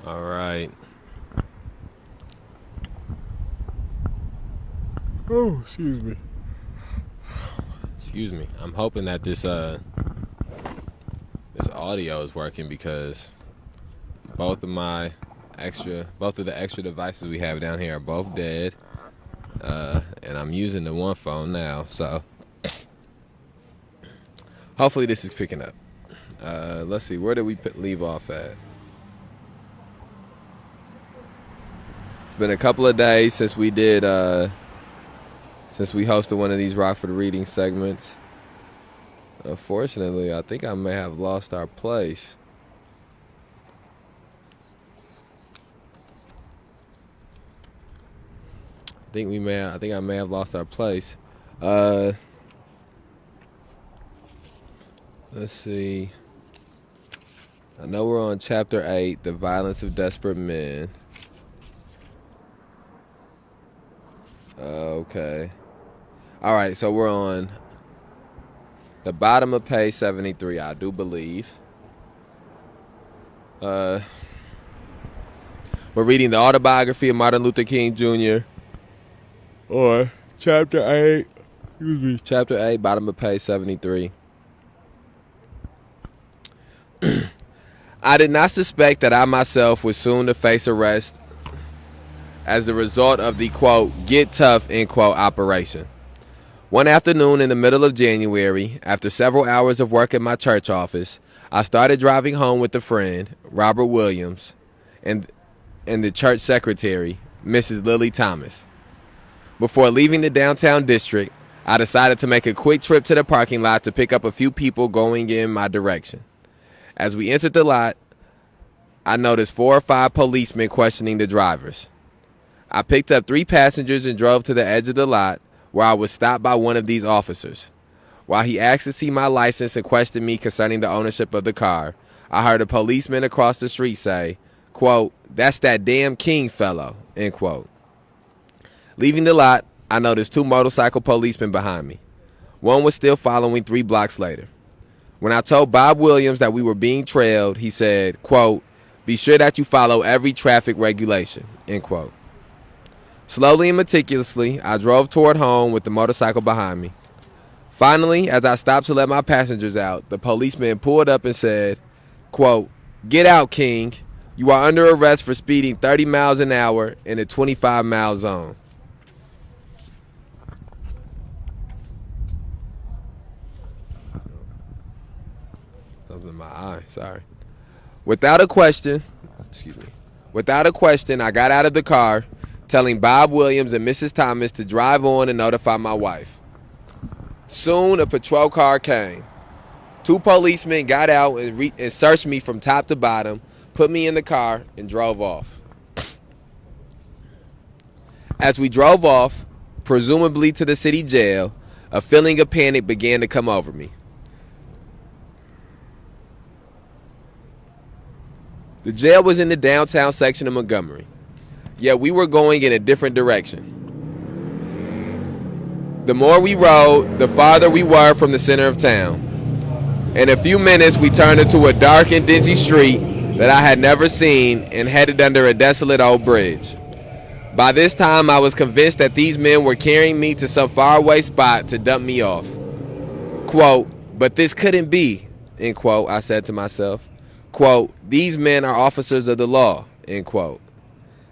All right. Oh, excuse me. Excuse me. I'm hoping that this audio is working because both of the extra devices we have down here are both dead. And I'm using the one phone now, so hopefully this is picking up. Let's see, where did we leave off at? It's been a couple of days since we hosted one of these Rockford reading segments. Unfortunately, I think I may have lost our place. I think I may have lost our place. Let's see. I know we're on chapter 8, The Violence of Desperate Men. Okay. All right, so we're on the bottom of page 73, I do believe. We're reading the Autobiography of Martin Luther King Jr. or chapter 8. Excuse me. Chapter 8, bottom of page 73. I did not suspect that I myself was soon to face arrest as the result of the, quote, get tough, end quote, operation. One afternoon in the middle of January, after several hours of work at my church office, I started driving home with a friend, Robert Williams, and the church secretary, Mrs. Lily Thomas. Before leaving the downtown district, I decided to make a quick trip to the parking lot to pick up a few people going in my direction. As we entered the lot, I noticed 4 or 5 policemen questioning the drivers. I picked up 3 passengers and drove to the edge of the lot, where I was stopped by one of these officers. While he asked to see my license and questioned me concerning the ownership of the car, I heard a policeman across the street say, quote, that's that damn King fellow, end quote. Leaving the lot, I noticed 2 motorcycle policemen behind me. One was still following 3 blocks later. When I told Bob Williams that we were being trailed, he said, quote, be sure that you follow every traffic regulation, end quote. Slowly and meticulously, I drove toward home with the motorcycle behind me. Finally, as I stopped to let my passengers out, the policeman pulled up and said, quote, get out, King. You are under arrest for speeding 30 miles an hour in a 25-mile zone. Something in my eye, sorry. Without a question, I got out of the car, telling Bob Williams and Mrs. Thomas to drive on and notify my wife. Soon, a patrol car came. 2 policemen got out and searched me from top to bottom, put me in the car, and drove off. As we drove off, presumably to the city jail, a feeling of panic began to come over me. The jail was in the downtown section of Montgomery, yet we were going in a different direction. The more we rode, the farther we were from the center of town. In a few minutes, we turned into a dark and dingy street that I had never seen and headed under a desolate old bridge. By this time, I was convinced that these men were carrying me to some faraway spot to dump me off. Quote, but this couldn't be, end quote, I said to myself. Quote, these men are officers of the law, end quote.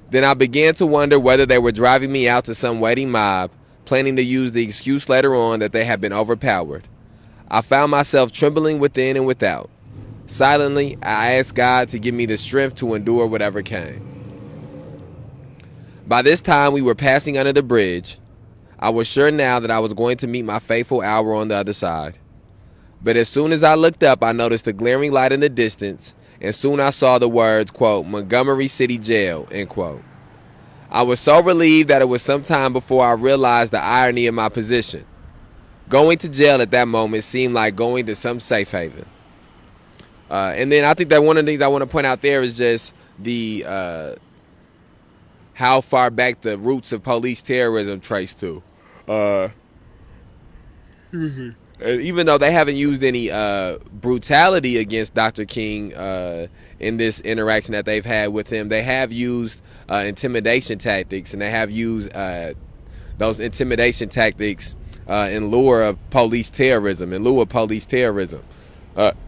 Then I began to wonder whether they were driving me out to some waiting mob, planning to use the excuse later on that they had been overpowered. I found myself trembling within and without. Silently, I asked God to give me the strength to endure whatever came. By this time, we were passing under the bridge. I was sure now that I was going to meet my fateful hour on the other side. But as soon as I looked up, I noticed a glaring light in the distance, and soon I saw the words, quote, Montgomery City Jail, end quote. I was so relieved that it was some time before I realized the irony of my position. Going to jail at that moment seemed like going to some safe haven. And then I think that one of the things I want to point out there is just the how far back the roots of police terrorism trace to. even though they haven't used any brutality against Dr. King in this interaction that they've had with him, they have used intimidation tactics, and they have used those intimidation tactics in lieu of police terrorism,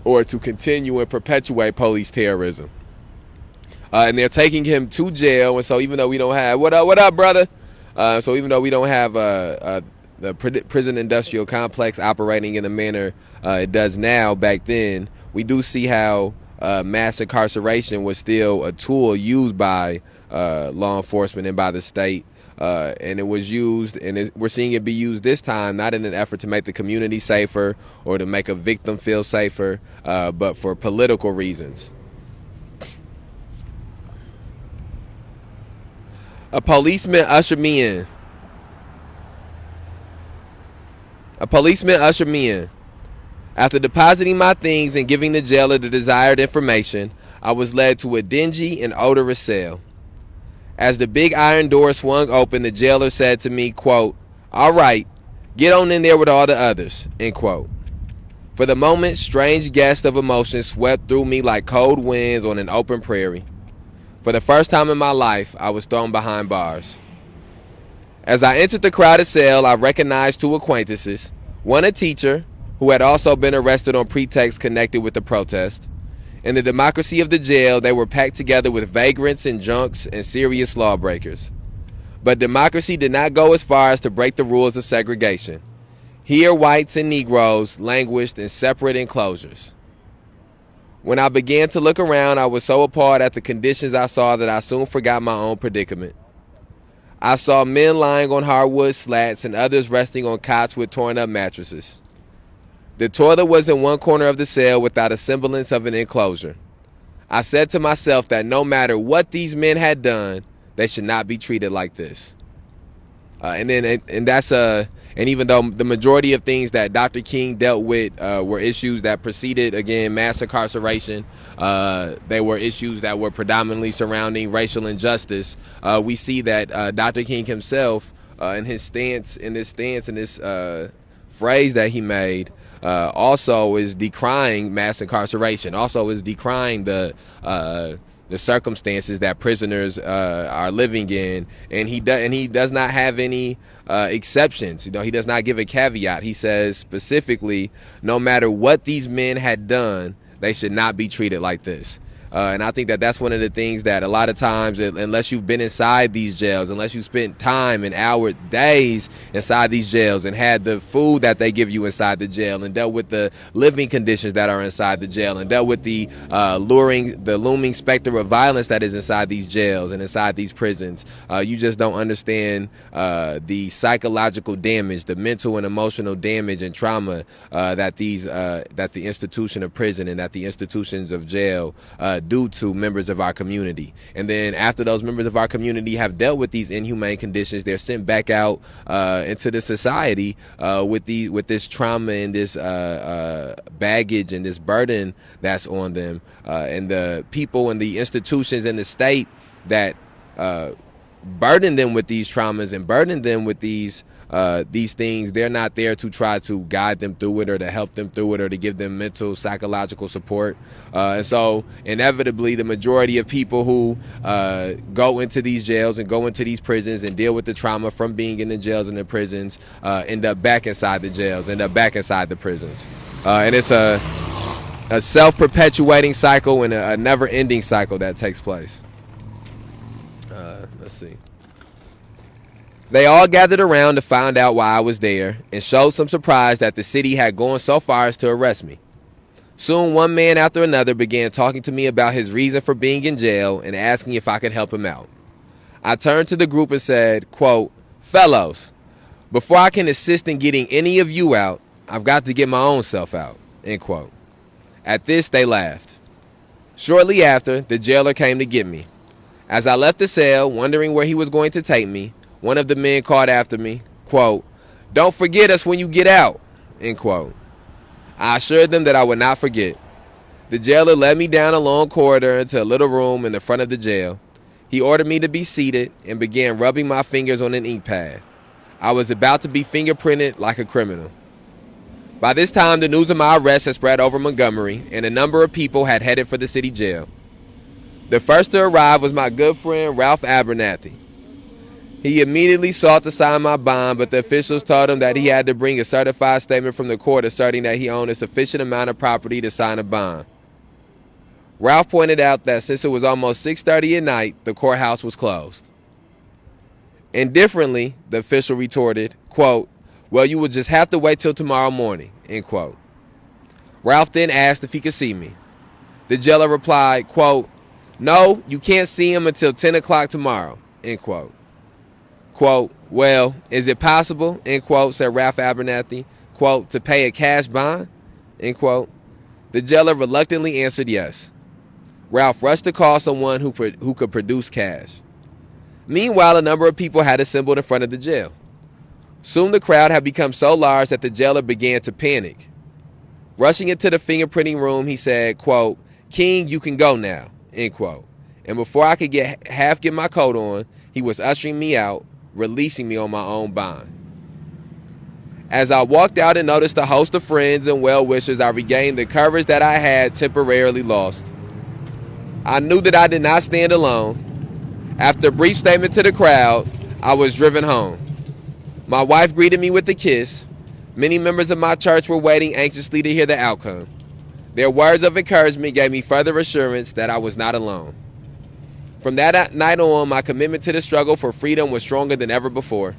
or to continue and perpetuate police terrorism. And they're taking him to jail, and so even though we don't have what up, brother? So even though we don't have the prison industrial complex operating in the manner it does now, back then, we do see how mass incarceration was still a tool used by law enforcement and by the state. And it was used, and we're seeing it be used this time, not in an effort to make the community safer or to make a victim feel safer, but for political reasons. A policeman ushered me in. After depositing my things and giving the jailer the desired information, I was led to a dingy and odorous cell. As the big iron door swung open, the jailer said to me, quote, "All right, get on in there with all the others," end quote. For the moment, strange gusts of emotion swept through me like cold winds on an open prairie. For the first time in my life, I was thrown behind bars. As I entered the crowded cell, I recognized two acquaintances, one a teacher, who had also been arrested on pretext connected with the protest. In the democracy of the jail, they were packed together with vagrants and junks and serious lawbreakers. But democracy did not go as far as to break the rules of segregation. Here, whites and Negroes languished in separate enclosures. When I began to look around, I was so appalled at the conditions I saw that I soon forgot my own predicament. I saw men lying on hardwood slats and others resting on cots with torn up mattresses. The toilet was in one corner of the cell without a semblance of an enclosure. I said to myself that no matter what these men had done, they should not be treated like this. And even though the majority of things that Dr. King dealt with were issues that preceded, again, mass incarceration, they were issues that were predominantly surrounding racial injustice, we see that Dr. King himself, in this phrase that he made, also is decrying mass incarceration, also is decrying the circumstances that prisoners are living in, and he does not have any exceptions. He does not give a caveat. He says specifically, no matter what these men had done, they should not be treated like this. And I think that that's one of the things that a lot of times, unless you've been inside these jails, unless you spent time and hours, days inside these jails and had the food that they give you inside the jail and dealt with the living conditions that are inside the jail and dealt with the looming specter of violence that is inside these jails and inside these prisons, you just don't understand the psychological damage, the mental and emotional damage and trauma that the institution of prison and that the institutions of jail due to members of our community. And then after those members of our community have dealt with these inhumane conditions, they're sent back out into the society with this trauma and this baggage and this burden that's on them. And the people and the institutions and the state that burden them with these traumas and burden them with these things, they're not there to try to guide them through it or to help them through it or to give them mental, psychological support. And so inevitably, the majority of people who go into these jails and go into these prisons and deal with the trauma from being in the jails and the prisons end up back inside the jails, end up back inside the prisons. And it's a self-perpetuating cycle and a never-ending cycle that takes place. Let's see. They all gathered around to find out why I was there and showed some surprise that the city had gone so far as to arrest me. Soon one man after another began talking to me about his reason for being in jail and asking if I could help him out. I turned to the group and said, quote, "Fellows, before I can assist in getting any of you out, I've got to get my own self out," end quote. At this, they laughed. Shortly after, the jailer came to get me. As I left the cell, wondering where he was going to take me, one of the men called after me, quote, "Don't forget us when you get out," end quote. I assured them that I would not forget. The jailer led me down a long corridor into a little room in the front of the jail. He ordered me to be seated and began rubbing my fingers on an ink pad. I was about to be fingerprinted like a criminal. By this time, the news of my arrest had spread over Montgomery, and a number of people had headed for the city jail. The first to arrive was my good friend Ralph Abernathy. He immediately sought to sign my bond, but the officials told him that he had to bring a certified statement from the court asserting that he owned a sufficient amount of property to sign a bond. Ralph pointed out that since it was almost 6:30 at night, the courthouse was closed. Indifferently, the official retorted, quote, "Well, you will just have to wait till tomorrow morning," end quote. Ralph then asked if he could see me. The jailer replied, quote, "No, you can't see him until 10 o'clock tomorrow," end quote. Quote, "Well, is it possible," end quote, said Ralph Abernathy, quote, "to pay a cash bond," end quote. The jailer reluctantly answered yes. Ralph rushed to call someone who could produce cash. Meanwhile, a number of people had assembled in front of the jail. Soon the crowd had become so large that the jailer began to panic. Rushing into the fingerprinting room, he said, quote, "King, you can go now," end quote. And before I could get my coat on, he was ushering me out, releasing me on my own bond. As I walked out and noticed a host of friends and well-wishers, I regained the courage that I had temporarily lost. I knew that I did not stand alone. After a brief statement to the crowd, I was driven home. My wife greeted me with a kiss. Many members of my church were waiting anxiously to hear the outcome. Their words of encouragement gave me further assurance that I was not alone. From that night on, my commitment to the struggle for freedom was stronger than ever before.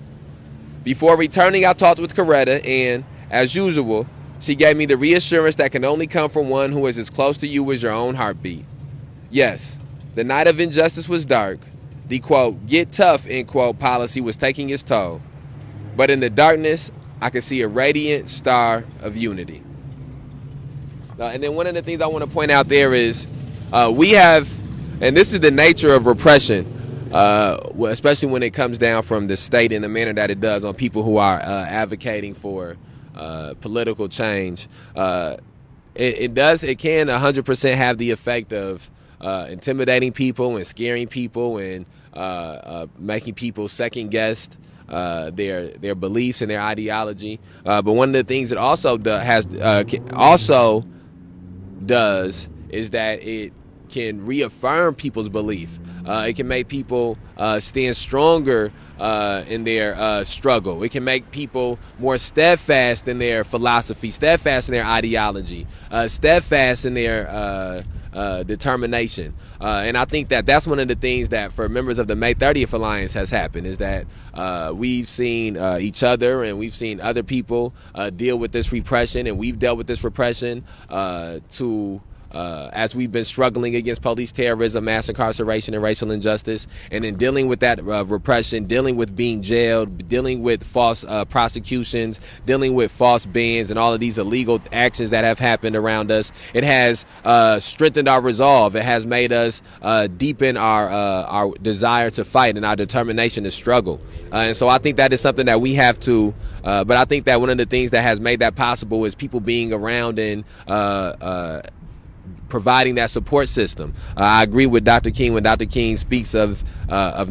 Before returning, I talked with Coretta, and, as usual, she gave me the reassurance that can only come from one who is as close to you as your own heartbeat. Yes, the night of injustice was dark. The, quote, "get tough," end quote, policy was taking its toll. But in the darkness, I could see a radiant star of unity. And then one of the things I want to point out there is we have, and this is the nature of repression, especially when it comes down from the state in the manner that it does on people who are advocating for political change. It can 100% have the effect of intimidating people and scaring people and making people second guess their beliefs and their ideology. But one of the things it also does is that it can reaffirm people's belief. It can make people stand stronger in their struggle. It can make people more steadfast in their philosophy, steadfast in their ideology, steadfast in their determination. And I think that that's one of the things that for members of the May 30th Alliance has happened is that we've seen each other and we've seen other people deal with this repression, and we've dealt with this repression as we've been struggling against police terrorism, mass incarceration, and racial injustice. And in dealing with that repression, dealing with being jailed, dealing with false prosecutions, dealing with false bans, and all of these illegal actions that have happened around us, it has strengthened our resolve. It has made us deepen our desire to fight and our determination to struggle. And so I think that is something that we have to, but I think that one of the things that has made that possible is people being around and providing that support system. I agree with Dr. King when Dr. King speaks of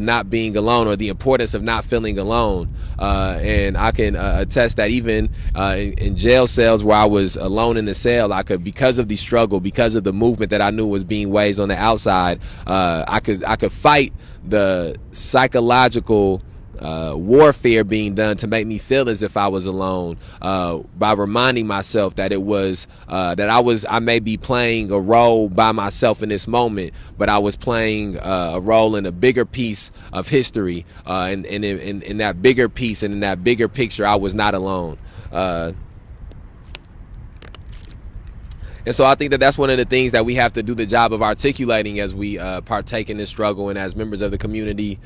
not being alone, or the importance of not feeling alone. And I can attest that even in jail cells where I was alone in the cell, I could, because of the struggle, because of the movement that I knew was being waged on the outside, I could fight the psychological warfare being done to make me feel as if I was alone, by reminding myself that it was I may be playing a role by myself in this moment, but I was playing a role in a bigger piece of history, and in that bigger piece and in that bigger picture, I was not alone. And so I think that that's one of the things that we have to do the job of articulating as we partake in this struggle, and as members of the community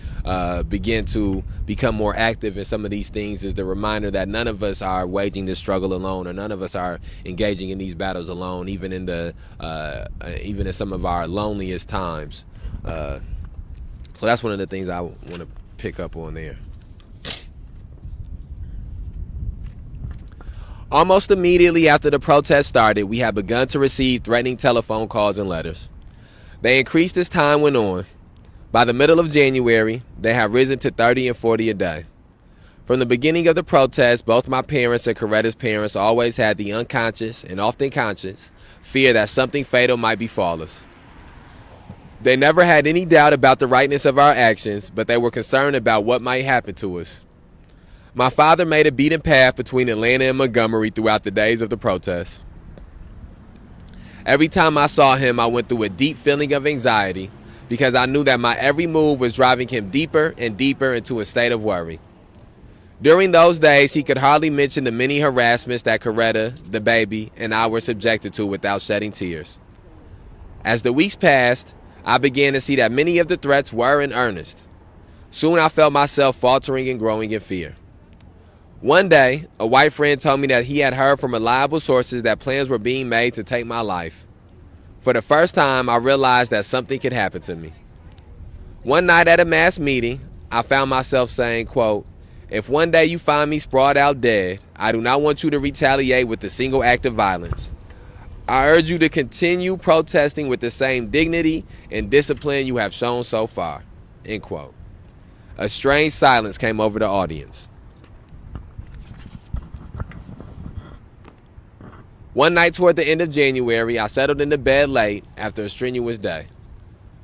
begin to become more active in some of these things, is the reminder that none of us are waging this struggle alone, or none of us are engaging in these battles alone, even in some of our loneliest times. So that's one of the things I want to pick up on there. Almost immediately after the protest started, we had begun to receive threatening telephone calls and letters. They increased as time went on. By the middle of January, they have risen to 30 and 40 a day. From the beginning of the protest, both my parents and Coretta's parents always had the unconscious and often conscious fear that something fatal might befall us. They never had any doubt about the rightness of our actions, but they were concerned about what might happen to us. My father made a beaten path between Atlanta and Montgomery throughout the days of the protest. Every time I saw him, I went through a deep feeling of anxiety because I knew that my every move was driving him deeper and deeper into a state of worry. During those days, he could hardly mention the many harassments that Coretta, the baby, and I were subjected to without shedding tears. As the weeks passed, I began to see that many of the threats were in earnest. Soon I felt myself faltering and growing in fear. One day, a white friend told me that he had heard from reliable sources that plans were being made to take my life. For the first time, I realized that something could happen to me. One night at a mass meeting, I found myself saying, quote, "If one day you find me sprawled out dead, I do not want you to retaliate with a single act of violence. I urge you to continue protesting with the same dignity and discipline you have shown so far." End quote. A strange silence came over the audience. One night toward the end of January, I settled into bed late after a strenuous day.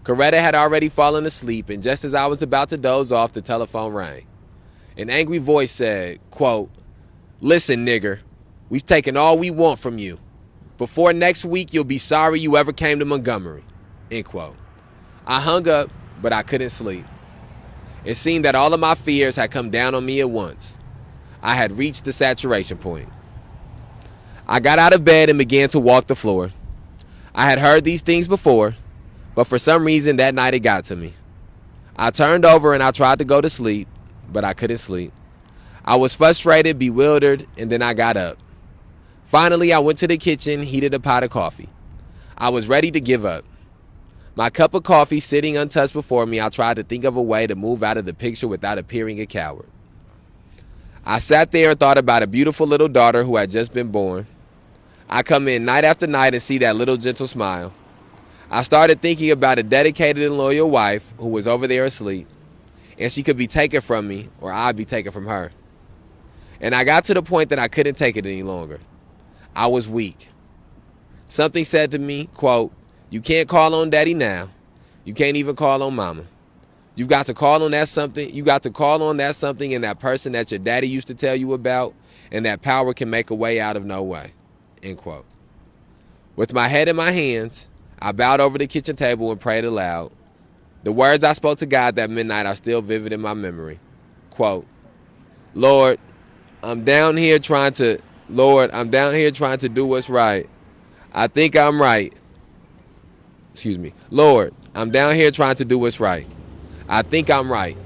Coretta had already fallen asleep, and just as I was about to doze off, the telephone rang. An angry voice said, quote, "Listen, nigger, we've taken all we want from you. Before next week, you'll be sorry you ever came to Montgomery." End quote. I hung up, but I couldn't sleep. It seemed that all of my fears had come down on me at once. I had reached the saturation point. I got out of bed and began to walk the floor. I had heard these things before, but for some reason that night it got to me. I turned over and I tried to go to sleep, but I couldn't sleep. I was frustrated, bewildered, and then I got up. Finally, I went to the kitchen, heated a pot of coffee. I was ready to give up. My cup of coffee sitting untouched before me, I tried to think of a way to move out of the picture without appearing a coward. I sat there and thought about a beautiful little daughter who had just been born. I come in night after night and see that little gentle smile. I started thinking about a dedicated and loyal wife who was over there asleep, and she could be taken from me or I'd be taken from her. And I got to the point that I couldn't take it any longer. I was weak. Something said to me, quote, "You can't call on daddy now. You can't even call on mama. You've got to call on that something. You got to call on that something and that person that your daddy used to tell you about, and that power can make a way out of no way." End quote. With my head in my hands, I bowed over the kitchen table and prayed aloud. The words I spoke to God that midnight are still vivid in my memory. Quote, Lord, I'm down here trying to do what's right. I think I'm right. Lord, I'm down here trying to do what's right. I think I'm right.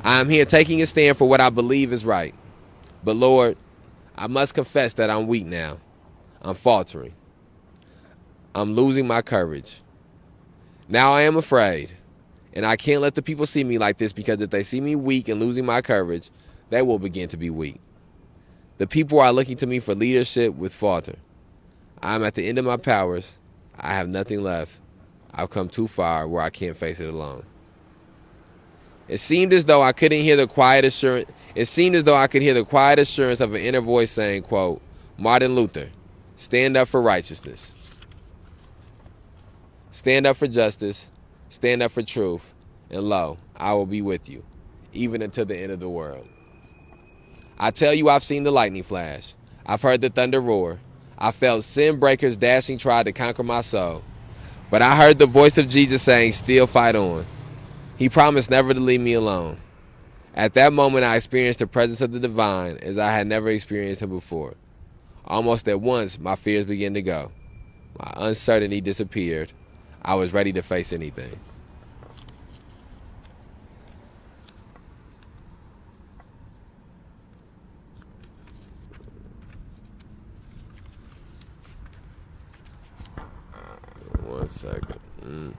I'm here taking a stand for what I believe is right. But Lord, I must confess that I'm weak now. I'm faltering. I'm losing my courage. Now I am afraid. And I can't let the people see me like this, because if they see me weak and losing my courage, they will begin to be weak. The people are looking to me for leadership with falter. I'm at the end of my powers. I have nothing left. I've come too far where I can't face it alone. It seemed as though I could hear the quiet assurance of an inner voice saying, quote, "Martin Luther, stand up for righteousness. Stand up for justice. Stand up for truth. And lo, I will be with you, even until the end of the world." I tell you, I've seen the lightning flash. I've heard the thunder roar. I felt sin breakers dashing try to conquer my soul. But I heard the voice of Jesus saying, "Still fight on." He promised never to leave me alone. At that moment, I experienced the presence of the divine as I had never experienced him before. Almost at once, my fears began to go. My uncertainty disappeared. I was ready to face anything. One second.